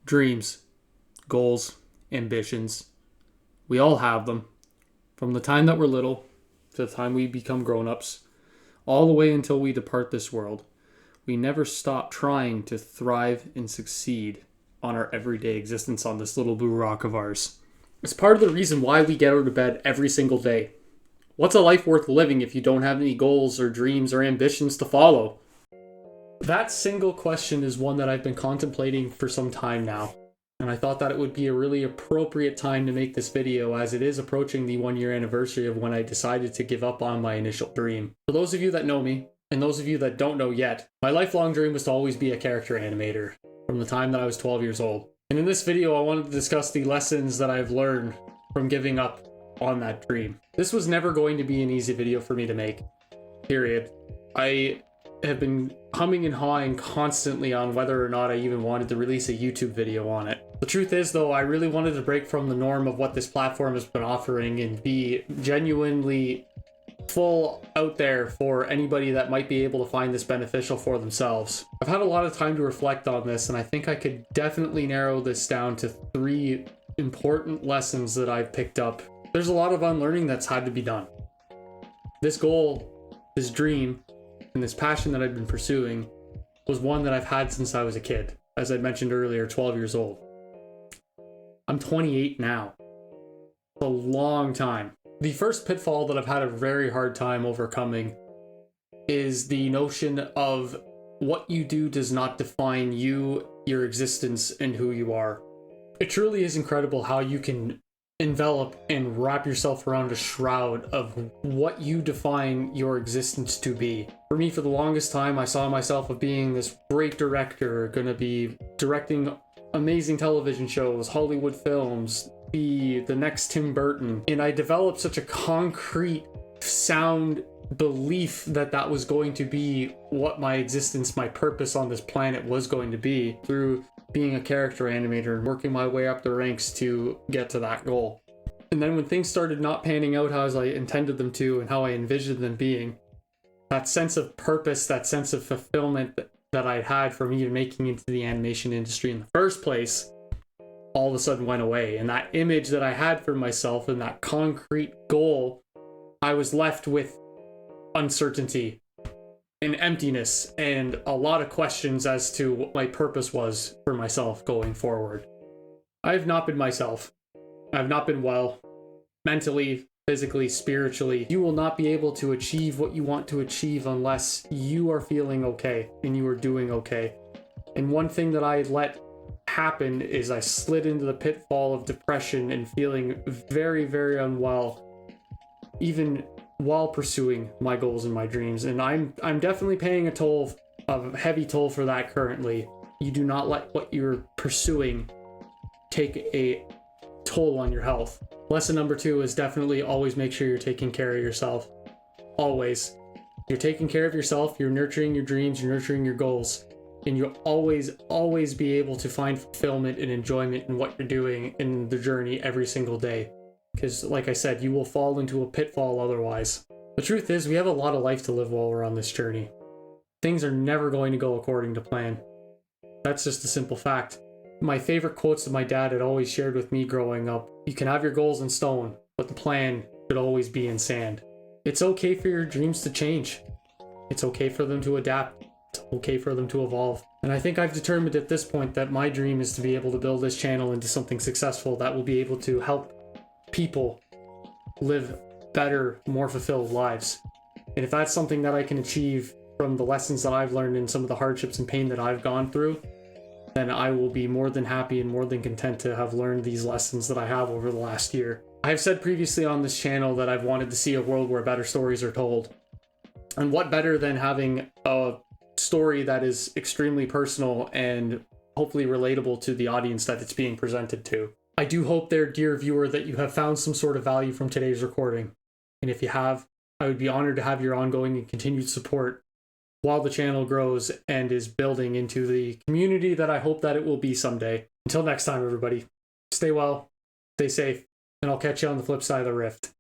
Dreams, goals, ambitions. We all have them. From the time that we're little to the time we become grown-ups, all the way until we depart this world. We never stop trying to thrive and succeed on our everyday existence on this little blue rock of ours. It's part of the reason why we get out of bed every single day. What's a life worth living if you don't have any goals or dreams or ambitions to follow? That single question is one that I've been contemplating for some time now. And I thought that it would be a really appropriate time to make this video, as it is approaching the 1-year anniversary of when I decided to give up on my initial dream. For those of you that know me, and those of you that don't know yet, my lifelong dream was to always be a character animator from the time that I was 12 years old. And in this video, I wanted to discuss the lessons that I've learned from giving up on that dream. This was never going to be an easy video for me to make, period. I have been humming and hawing constantly on whether or not I even wanted to release a YouTube video on it. The truth is, though, I really wanted to break from the norm of what this platform has been offering and be genuinely full out there for anybody that might be able to find this beneficial for themselves. I've had a lot of time to reflect on this, and I think I could definitely narrow this down to 3 important lessons that I've picked up. There's a lot of unlearning that's had to be done. This goal, this dream, and this passion that I've been pursuing was one that I've had since I was a kid. As I mentioned earlier, 12 years old. I'm 28 now. It's a long time. The first pitfall that I've had a very hard time overcoming is the notion of what you do does not define you, your existence, and who you are. It truly is incredible how you can envelop and wrap yourself around a shroud of what you define your existence to be. For me, for the longest time, I saw myself as being this great director, gonna be directing amazing television shows, Hollywood films, be the next Tim Burton. And I developed such a concrete, sound belief that that was going to be what my existence, my purpose on this planet was going to be, through being a character animator and working my way up the ranks to get to that goal. And then when things started not panning out how I intended them to and how I envisioned them being, that sense of purpose, that sense of fulfillment that I had from even making into the animation industry in the first place, all of a sudden went away. And that image that I had for myself and that concrete goal, I was left with uncertainty and emptiness and a lot of questions as to what my purpose was for myself going forward. I have not been myself. I have not been well, mentally, physically, spiritually. You will not be able to achieve what you want to achieve unless you are feeling okay and you are doing okay. And one thing that I let happen is I slid into the pitfall of depression and feeling very, very unwell, even while pursuing my goals and my dreams. And I'm definitely paying a heavy toll for that currently. You do not let what you're pursuing take a toll on your health. Lesson number 2 is definitely always make sure you're taking care of yourself. Always. You're taking care of yourself, you're nurturing your dreams, you're nurturing your goals. And you'll always be able to find fulfillment and enjoyment in what you're doing in the journey every single day. Because, like I said, you will fall into a pitfall otherwise. The truth is, we have a lot of life to live while we're on this journey. Things are never going to go according to plan. That's just a simple fact. My favorite quotes that my dad had always shared with me growing up: you can have your goals in stone, but the plan should always be in sand. It's okay for your dreams to change. It's okay for them to adapt. It's okay for them to evolve. And I think I've determined at this point that my dream is to be able to build this channel into something successful that will be able to help people live better, more fulfilled lives. And if that's something that I can achieve from the lessons that I've learned and some of the hardships and pain that I've gone through, then I will be more than happy and more than content to have learned these lessons that I have over the last year. I have said previously on this channel that I've wanted to see a world where better stories are told. And what better than having a story that is extremely personal and hopefully relatable to the audience that it's being presented to. I do hope there, dear viewer, that you have found some sort of value from today's recording. And if you have, I would be honored to have your ongoing and continued support while the channel grows and is building into the community that I hope that it will be someday. Until next time, everybody, stay well, stay safe, and I'll catch you on the flip side of the rift.